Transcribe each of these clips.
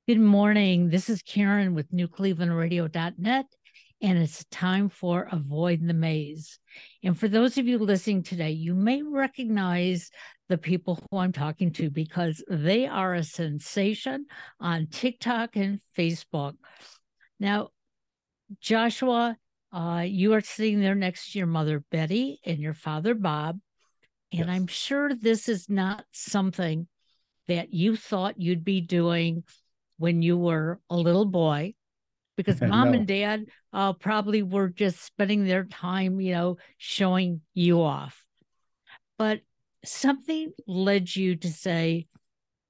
Good morning. This is Karen with newclevelandradio.net, and it's time for Avoid the Maze. And for those of you listening today, you may recognize the people who I'm talking to because they are a sensation on TikTok and Facebook. Now, Joshua, you are sitting there next to your mother, Betty, and your father, Bob. And Yes. I'm sure this is not something that you thought you'd be doing when you were a little boy, because mom No, and dad probably were just spending their time, showing you off. But something led you to say,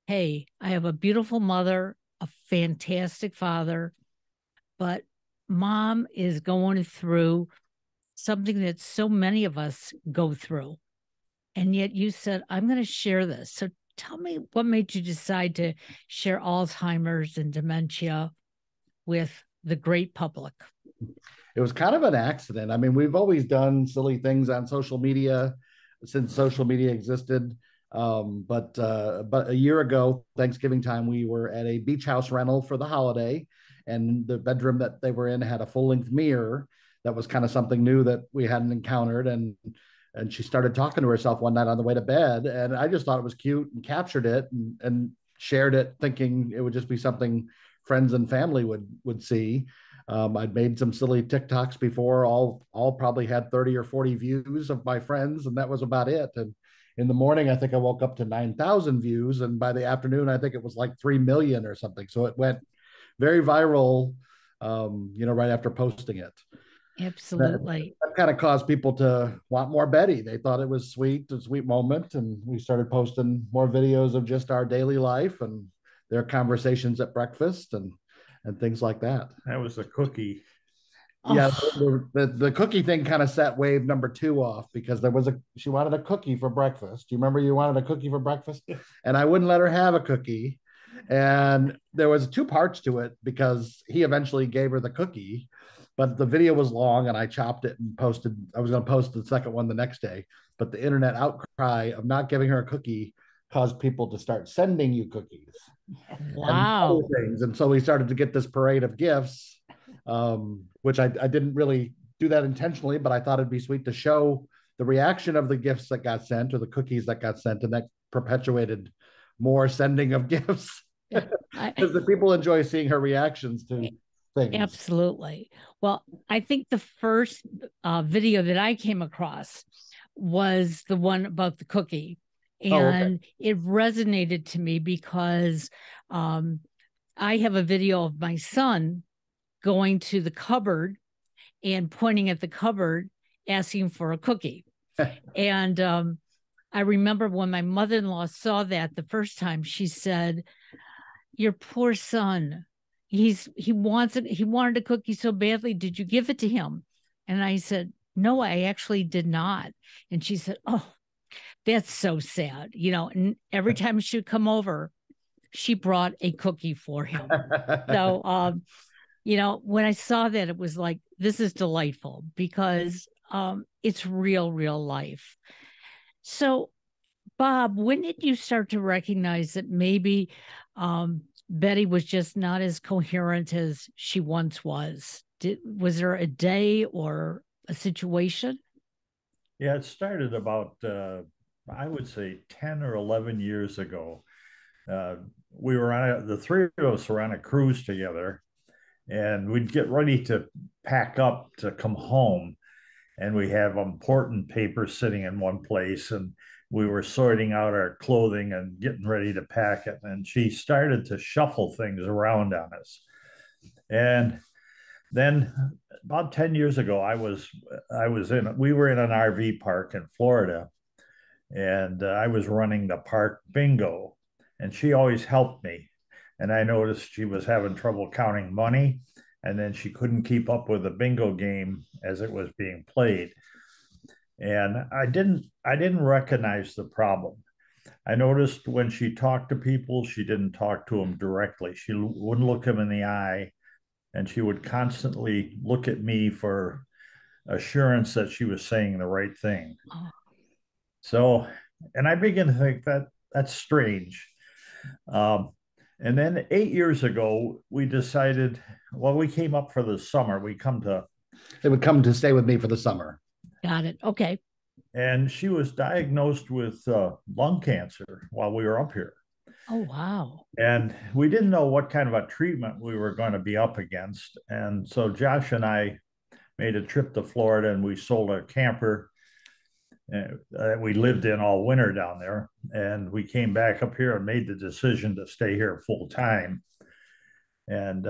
hey, I have a beautiful mother, a fantastic father, but mom is going through something that so many of us go through. And yet you said, I'm going to share this. So tell me what made you decide to share Alzheimer's and dementia with the great public. it was kind of an accident. I mean, we've always done silly things on social media since social media existed. But a year ago, Thanksgiving time, we were at a beach house rental for the holiday, and the bedroom that they were in had a full length mirror. That was kind of something new that we hadn't encountered, and she started talking to herself one night on the way to bed, and I just thought it was cute and captured it and shared it, thinking it would just be something friends and family would see. I'd made some silly TikToks before, all probably had 30 or 40 views of my friends, and that was about it. And in the morning, I think I woke up to 9,000 views, and by the afternoon, I think it was like 3 million or something. So it went very viral, right after posting it. That, Absolutely. that kind of caused people to want more Betty. They thought it was sweet, a sweet moment, and we started posting more videos of just our daily life and their conversations at breakfast and things like that. That was a cookie. Yeah, Oh, the cookie thing kind of set wave number two off because she wanted a cookie for breakfast. Do you remember you wanted a cookie for breakfast? And I wouldn't let her have a cookie. And there was two parts to it because he eventually gave her the cookie, but the video was long and I chopped it and posted. I was going to post the second one the next day, but the internet outcry of not giving her a cookie caused people to start sending you cookies and other wow. things. And so we started to get this parade of gifts, which I didn't really do that intentionally, but I thought it'd be sweet to show the reaction of the gifts that got sent or the cookies that got sent, and that perpetuated more sending of gifts I, because the people enjoy seeing her reactions to things. absolutely. Well, I think the first video that I came across was the one about the cookie. Oh, okay. And it resonated to me because I have a video of my son going to the cupboard and pointing at the cupboard, asking for a cookie. And I remember when my mother in law saw that the first time, she said, your poor son. He wants it. He wanted a cookie so badly. Did you give it to him? And I said, no, I actually did not. And she said, oh, that's so sad. And every time she would come over, she brought a cookie for him. So when I saw that, it was like, this is delightful because it's real life. So, Bob, when did you start to recognize that maybe Betty was just not as coherent as she once was? Was there a day or a situation? Yeah, it started about, I would say, 10 or 11 years ago. Uh, we were the three of us were on a cruise together, and we'd get ready to pack up to come home. And we have important papers sitting in one place, and we were sorting out our clothing and getting ready to pack it. And she started to shuffle things around on us. And then about 10 years ago, we were in an RV park in Florida, and I was running the park bingo, and she always helped me. And I noticed she was having trouble counting money, and then she couldn't keep up with the bingo game as it was being played. And I didn't recognize the problem. I noticed when she talked to people, she didn't talk to them directly. She wouldn't look them in the eye, and she would constantly look at me for assurance that she was saying the right thing. Oh, So, and I began to think that that's strange. Um, And then 8 years ago, we decided, well, we came up for the summer. They would come to stay with me for the summer. Got it. Okay. And she was diagnosed with lung cancer while we were up here. Oh, wow. And we didn't know what kind of a treatment we were going to be up against. And so Josh and I made a trip to Florida, and we sold a camper that we lived in all winter down there. And we came back up here and made the decision to stay here full time. And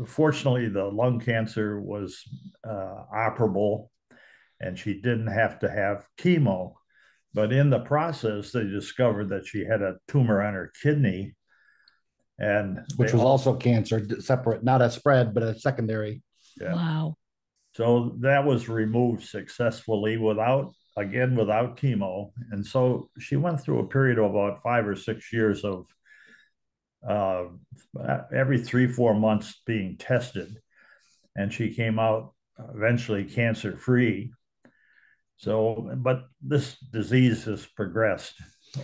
fortunately, the lung cancer was operable, and she didn't have to have chemo. But in the process, they discovered that she had a tumor on her kidney. And which was also cancer, separate, not a spread, but a secondary. Yeah. Wow. So that was removed successfully without chemo. And so she went through a period of about 5 or 6 years of every 3-4 months being tested. And she came out eventually cancer free. So, but this disease has progressed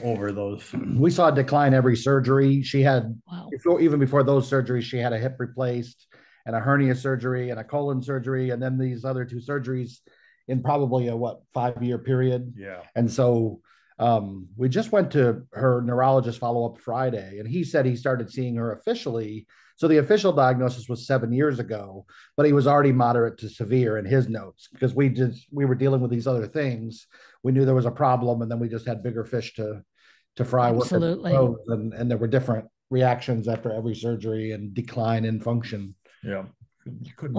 over those. We saw a decline every surgery. She had, even before those surgeries, she had a hip replaced and a hernia surgery and a colon surgery, and then these other 2 surgeries in probably a 5-year period. Yeah. And so we just went to her neurologist follow-up Friday, and he said he started seeing her officially. So the official diagnosis was 7 years ago, but he was already moderate to severe in his notes because we were dealing with these other things. We knew there was a problem, and then we just had bigger fish to fry. Absolutely. And there were different reactions after every surgery and decline in function. Yeah. Couldn't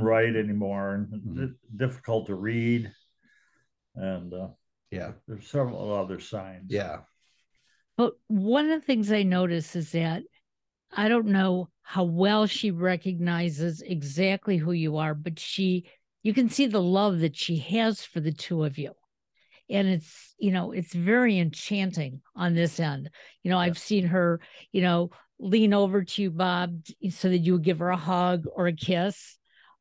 write anymore, and difficult to read. And there's several other signs. Yeah. But one of the things I notice is that I don't know how well she recognizes exactly who you are, but you can see the love that she has for the 2 of you. And it's very enchanting on this end. I've seen her, lean over to you, Bob, so that you would give her a hug or a kiss.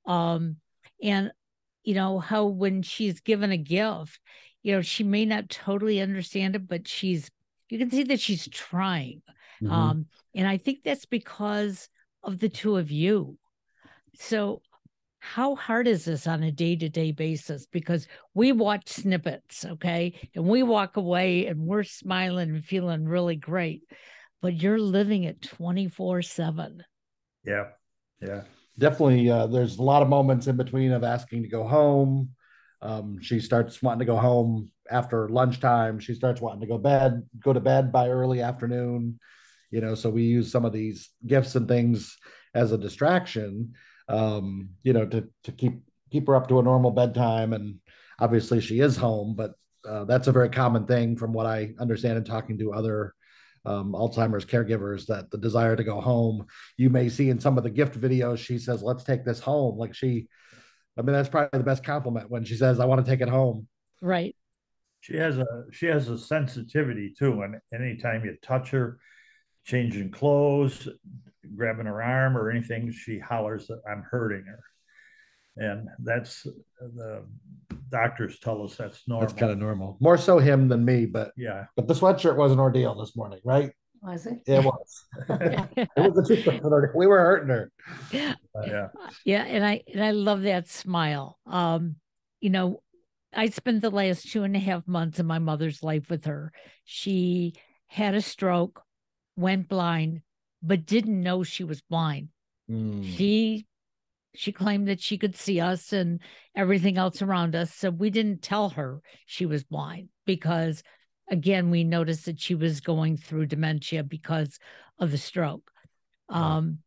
And how when she's given a gift, she may not totally understand it, but you can see that she's trying. Mm-hmm. And I think that's because of the 2 of you. So how hard is this on a day-to-day basis? Because we watch snippets, okay? And we walk away and we're smiling and feeling really great. But you're living it 24/7. Yeah. Yeah. Definitely. There's a lot of moments in between of asking to go home. She starts wanting to go home after lunchtime. She starts wanting to go to bed by early afternoon. So we use some of these gifts and things as a distraction, to keep her up to a normal bedtime. And obviously she is home, but that's a very common thing from what I understand in talking to other Alzheimer's caregivers, that the desire to go home. You may see in some of the gift videos, she says, let's take this home. That's probably the best compliment when she says, I want to take it home. Right. She has a sensitivity too. And anytime you touch her, changing clothes, grabbing her arm or anything, she hollers that I'm hurting her. And that's, the doctors tell us that's normal. That's kind of normal. More so him than me, but yeah. But the sweatshirt was an ordeal this morning, right? Was it? It was. It was we were hurting her. Yeah. Yeah, and I love that smile. I spent the last 2.5 months of my mother's life with her. She had a stroke, went blind, but didn't know she was blind. She claimed that she could see us and everything else around us. So we didn't tell her she was blind because, again, we noticed that she was going through dementia because of the stroke. And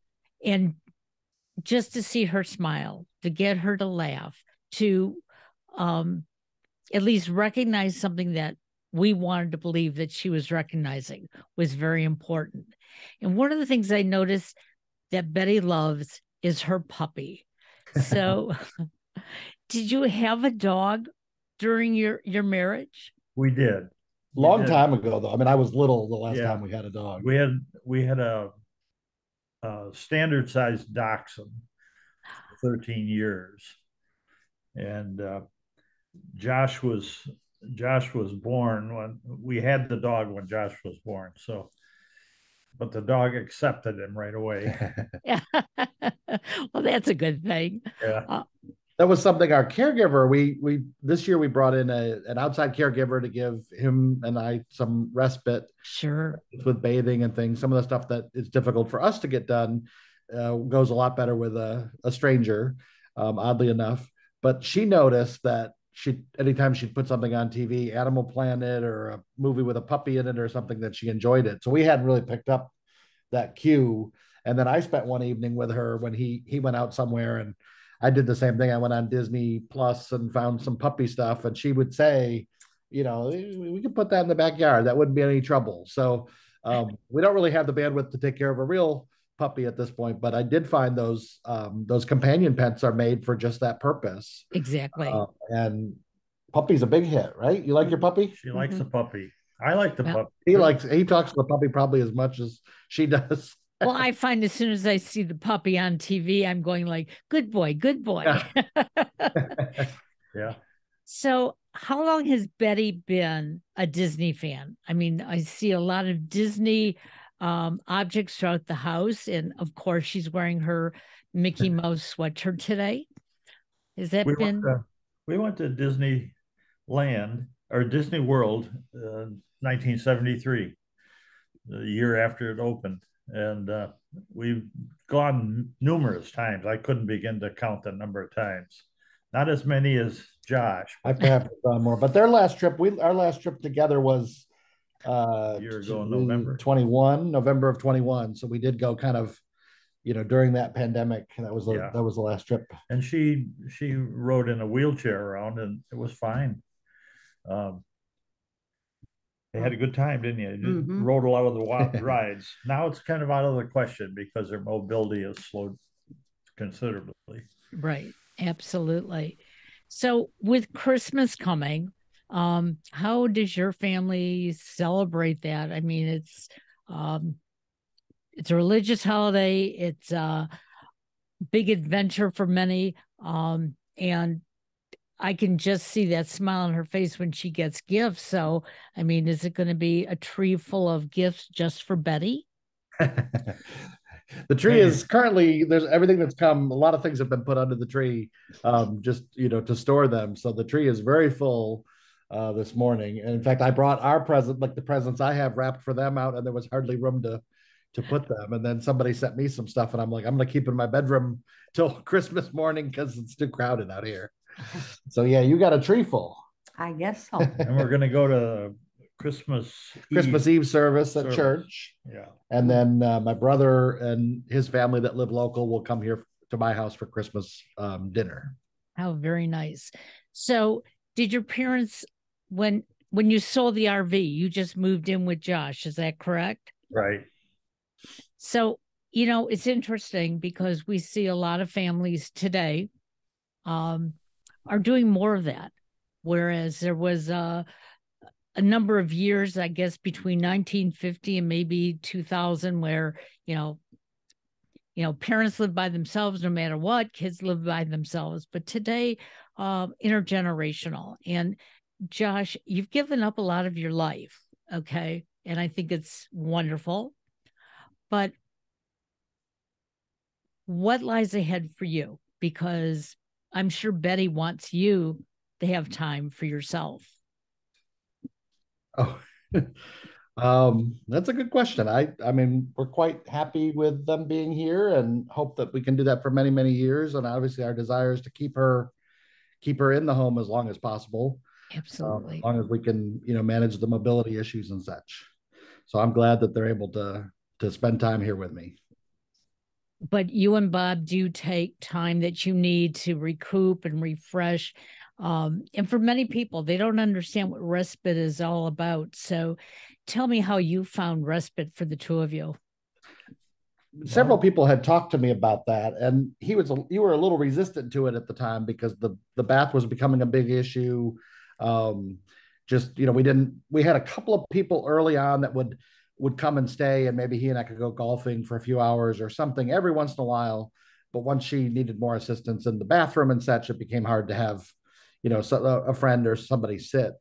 just to see her smile, to get her to laugh, to at least recognize something that we wanted to believe that she was recognizing was very important. And one of the things I noticed that Betty loves is her puppy. So did you have a dog during your marriage? We did. Long time ago, though. I was little the last time we had a dog. We had a standard sized dachshund for 13 years. And Josh was born when we had the dog when Josh was born. So but the dog accepted him right away. Yeah. Well, that's a good thing. Yeah. That was something our caregiver, we this year we brought in an outside caregiver to give him and I some respite Sure. with bathing and things. Some of the stuff that is difficult for us to get done goes a lot better with a stranger, oddly enough. But she noticed that anytime she'd put something on TV, Animal Planet or a movie with a puppy in it or something, that she enjoyed it. So we hadn't really picked up that cue. And then I spent one evening with her when he went out somewhere, and I did the same thing. I went on Disney Plus and found some puppy stuff, and she would say, we could put that in the backyard. That wouldn't be any trouble. So we don't really have the bandwidth to take care of a real puppy at this point, but I did find those companion pets are made for just that purpose. Exactly. And puppy's a big hit, right? You like your puppy? She likes the puppy. I like the puppy. He talks to the puppy probably as much as she does. Well, I find as soon as I see the puppy on TV, I'm going like, good boy, good boy. Yeah. So how long has Betty been a Disney fan? I mean, I see a lot of Disney objects throughout the house. And of course, she's wearing her Mickey Mouse sweatshirt today. Has that been? We went to Disneyland or Disney World 1973, the year after it opened. And we've gone numerous times. I couldn't begin to count the number of times. Not as many as Josh. I perhaps gone more, but our last trip together was a year ago in November of 21. So we did go kind of, during that pandemic. That was the last trip. And she rode in a wheelchair around, and it was fine. They had a good time, didn't you? Mm-hmm. Rode a lot of the rides. Now it's kind of out of the question because their mobility has slowed considerably. Right. Absolutely. So with Christmas coming, how does your family celebrate that? I mean, it's a religious holiday. It's a big adventure for many. And I can just see that smile on her face when she gets gifts. So, I mean, is it going to be a tree full of gifts just for Betty? The tree is currently, there's everything that's come. A lot of things have been put under the tree, just, to store them. So the tree is very full this morning. And in fact, I brought our present, like the presents I have wrapped for them out, and there was hardly room to put them. And then somebody sent me some stuff, and I'm like, I'm going to keep it in my bedroom till Christmas morning because it's too crowded out here. So yeah, you got a tree full. I guess so. And we're going to go to Christmas Eve service at church. Yeah. And then my brother and his family that live local will come here to my house for Christmas dinner. How very nice. So did your parents, when you sold the RV, you just moved in with Josh, is that correct? Right. So, it's interesting because we see a lot of families today are doing more of that. Whereas there was a number of years, I guess, between 1950 and maybe 2000 where, parents live by themselves no matter what, kids live by themselves. But today, intergenerational. And Josh, you've given up a lot of your life, okay? And I think it's wonderful. But what lies ahead for you? Because I'm sure Betty wants you to have time for yourself. Oh, that's a good question. I mean, we're quite happy with them being here and hope that we can do that for many, many years. And obviously our desire is to keep her in the home as long as possible. Absolutely. As long as we can, manage the mobility issues and such. So I'm glad that they're able to spend time here with me. But you and Bob do take time that you need to recoup and refresh. And for many people, they don't understand what respite is all about. So tell me how you found respite for the two of you. Several people had talked to me about that, and you were a little resistant to it at the time because the bath was becoming a big issue. We had a couple of people early on that would come and stay, and maybe he and I could go golfing for a few hours or something every once in a while. But once she needed more assistance in the bathroom and such, it became hard to have, a friend or somebody sit.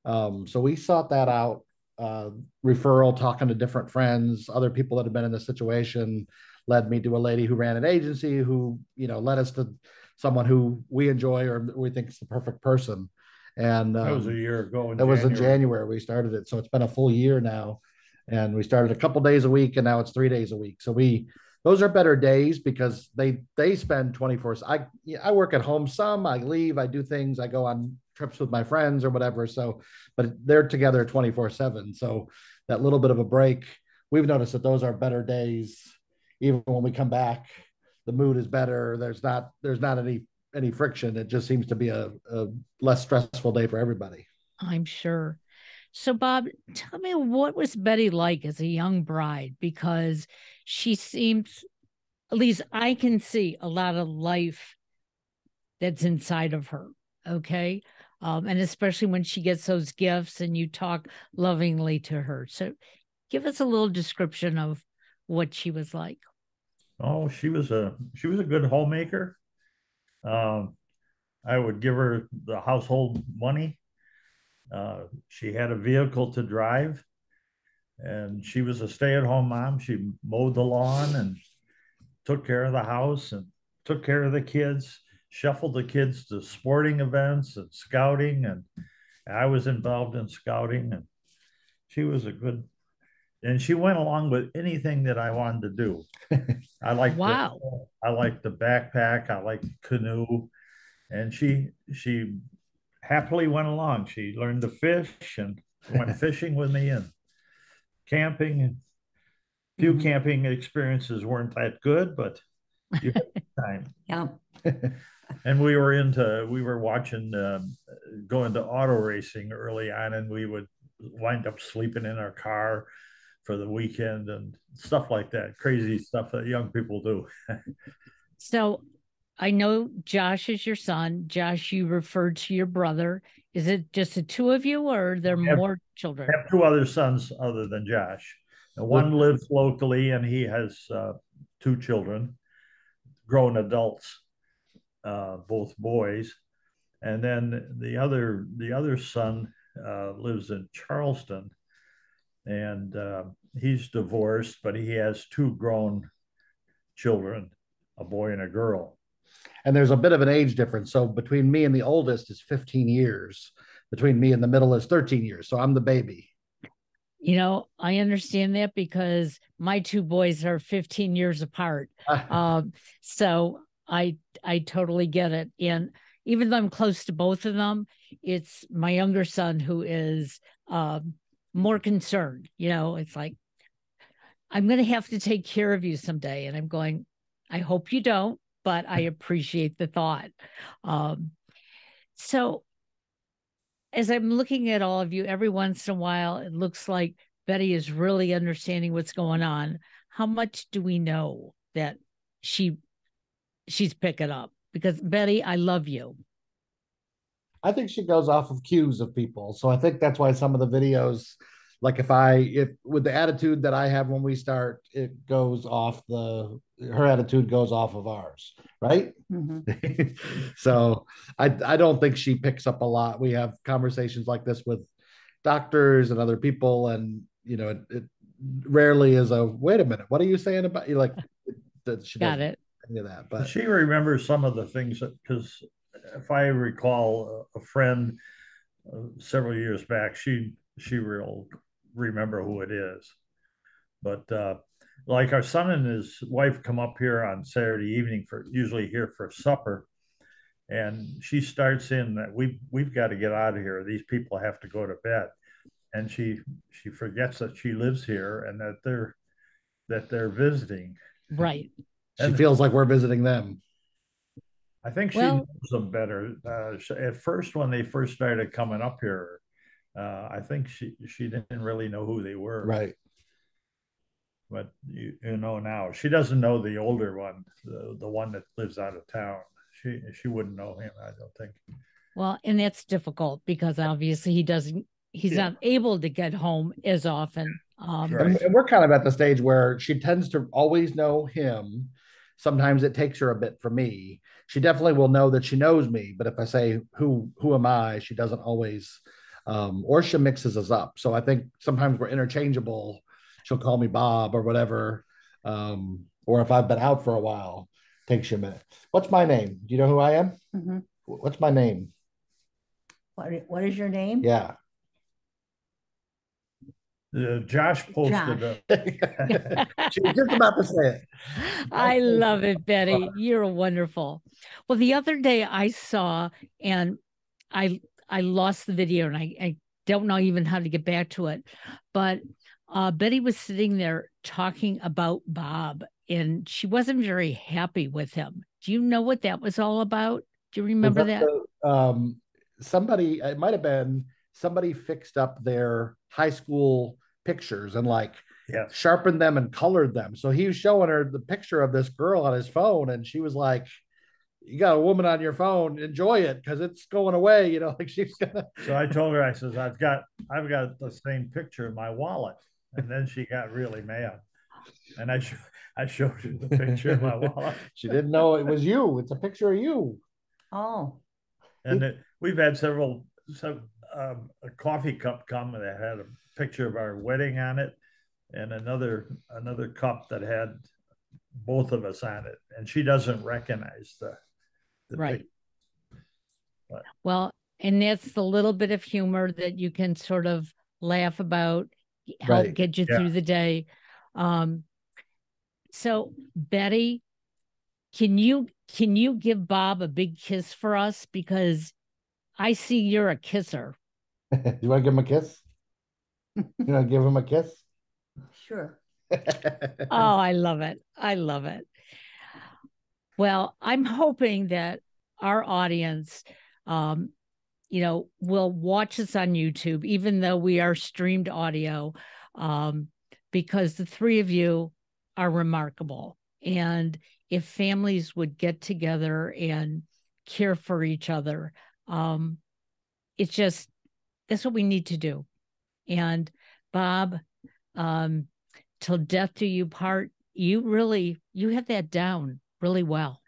So we sought that out referral, talking to different friends, other people that have been in this situation, led me to a lady who ran an agency who, led us to someone who we enjoy or we think is the perfect person. And That was a year ago in it was in January. January we started it. So it's been a full year now. And we started a couple days a week and now it's 3 days a week. So those are better days because they spend 24. I work at home some, I leave, I do things, I go on trips with my friends or whatever. So, but they're together 24/7. So that little bit of a break, we've noticed that those are better days. Even when we come back, the mood is better. There's not any friction. It just seems to be a less stressful day for everybody. I'm sure. So, Bob, tell me, what was Betty like as a young bride? Because she seems, at least I can see a lot of life that's inside of her. Okay. And especially when she gets those gifts and you talk lovingly to her. So, give us a little description of what she was like. Oh, she was a good homemaker. Um, I would give her the household money. She had a vehicle to drive, and she was a stay-at-home mom. She mowed the lawn and took care of the house and took care of the kids, shuffled the kids to sporting events and scouting. And I was involved in scouting, and she was a good, and she went along with anything that I wanted to do. I liked Wow. I liked the backpack, I liked canoe, and she happily went along. She learned to fish and went fishing with me and camping. Few camping experiences weren't that good, but you had time. Yeah. And we were watching, going to auto racing early on, and we would wind up sleeping in our car for the weekend and stuff like that. Crazy stuff that young people do. So, I know Josh is your son. Josh, you referred to your brother. Is it just the two of you, or are there more children? I have two other sons other than Josh. And one lives locally, and he has two children, grown adults, both boys. And then the other son lives in Charleston, and he's divorced, but he has two grown children, a boy and a girl. And there's a bit of an age difference. So between me and the oldest is 15 years. Between me and the middle is 13 years. So I'm the baby. I understand that because my two boys are 15 years apart. So I totally get it. And even though I'm close to both of them, it's my younger son who is more concerned. It's like, I'm going to have to take care of you someday. And I'm going, I hope you don't, but I appreciate the thought. So as I'm looking at all of you, every once in a while, it looks like Betty is really understanding what's going on. How much do we know that she's picking up? Because Betty, I love you. I think she goes off of cues of people. So I think that's why some of the videos, like if with the attitude that I have when we start, her attitude goes off of ours, right? So I don't think she picks up a lot. We have conversations like this with doctors and other people, and it rarely is a wait a minute, what are you saying about you? Like that she Got it. Any of that, but she remembers some of the things because if I recall a friend several years back, she will remember who it is. But like our son and his wife come up here on Saturday evening usually here for supper, and she starts in that we've got to get out of here. These people have to go to bed, and she forgets that she lives here and that they're visiting. Right. She feels like we're visiting them. I think she knows them better. At first, when they first started coming up here, I think she didn't really know who they were. Right. But now she doesn't know the older one, the one that lives out of town. She wouldn't know him, I don't think. Well, and that's difficult because obviously he's not able to get home as often. Right. And we're kind of at the stage where she tends to always know him. Sometimes it takes her a bit for me. She definitely will know that she knows me, but if I say who am I, she doesn't always or she mixes us up. So I think sometimes we're interchangeable. She'll call me Bob or whatever. Or if I've been out for a while, takes you a minute. What's my name? Do you know who I am? Mhm. What's my name? What is your name? Yeah. Josh posted She was just about to say it. I love it, Betty. You're wonderful. Well, the other day I saw, and I lost the video, and I don't know even how to get back to it, but Betty was sitting there talking about Bob, and she wasn't very happy with him. Do you know what that was all about? Do you remember that? Somebody, it might have been somebody fixed up their high school pictures and like sharpened them and colored them. So he was showing her the picture of this girl on his phone, and she was like, "You got a woman on your phone, enjoy it because it's going away." You know, like she's gonna. So I told her, I says, I've got the same picture in my wallet. And then she got really mad. And I showed her the picture of my wallet. She didn't know it was you. It's a picture of you. Oh. And we've had some a coffee cup come that had a picture of our wedding on it, and another cup that had both of us on it, and she doesn't recognize the right. Well, and that's the little bit of humor that you can sort of laugh about, help get you through the day. So Betty, can you give Bob a big kiss for us? Because I see you're a kisser. You want to give him a kiss? You want to give him a kiss? Sure. Oh, I love it. I love it. Well, I'm hoping that our audience, will watch us on YouTube, even though we are streamed audio, because the three of you are remarkable. And if families would get together and care for each other, it's just, that's what we need to do. And Bob, till death do you part, you have that down really well.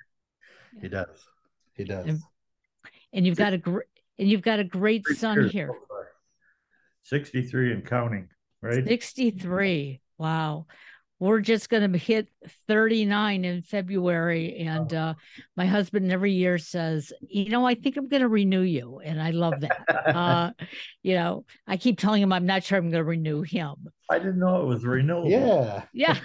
He does. He does. And you've got a great son here. 63 and counting, right? 63. Wow. We're just going to hit 39 in February. And my husband every year says, I think I'm going to renew you. And I love that. I keep telling him I'm not sure I'm going to renew him. I didn't know it was renewable. Yeah. Yeah.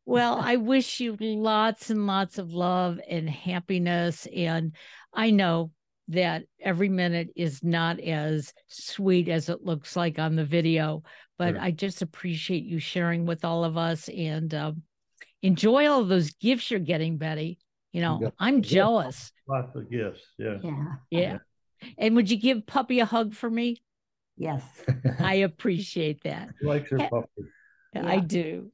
Well, I wish you lots and lots of love and happiness. And I know that every minute is not as sweet as it looks like on the video, but I just appreciate you sharing with all of us, and enjoy all of those gifts you're getting, Betty. I'm jealous. Lots of gifts. Yeah. And would you give Puppy a hug for me? Yes. I appreciate that. She likes her puppy. I do.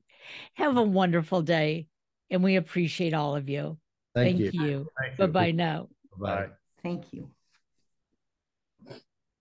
Have a wonderful day, and we appreciate all of you. Thank you. Bye-bye now. Bye. Thank you.